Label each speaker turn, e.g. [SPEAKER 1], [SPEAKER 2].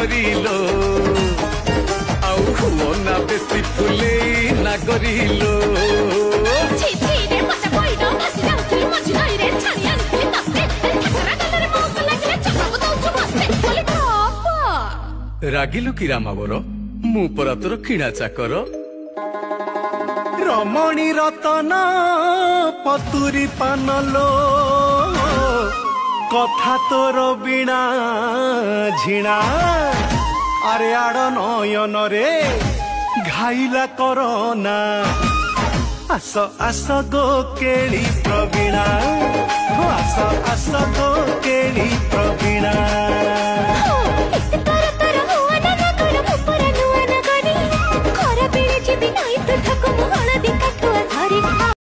[SPEAKER 1] गरिलो आउ हुओ ना बेसी फुले ना गरिलो
[SPEAKER 2] छि छि रे मजा कोइडो भासी जाउथि मझी नई रे छाणी आनिथि तते खतरा गलरे मौत लागले चकाबो दउछु मस्ते बोले बाबा
[SPEAKER 1] रागिलु कि रामावर मु परा तोर किणा चाकर
[SPEAKER 3] रमणी रतन पतुरी पानलो कथा तोर बिना झिणा अरे आड़ नयन रे घाइला करना आस आस गो केली प्रवीणा आस आस गो केली प्रवीणा।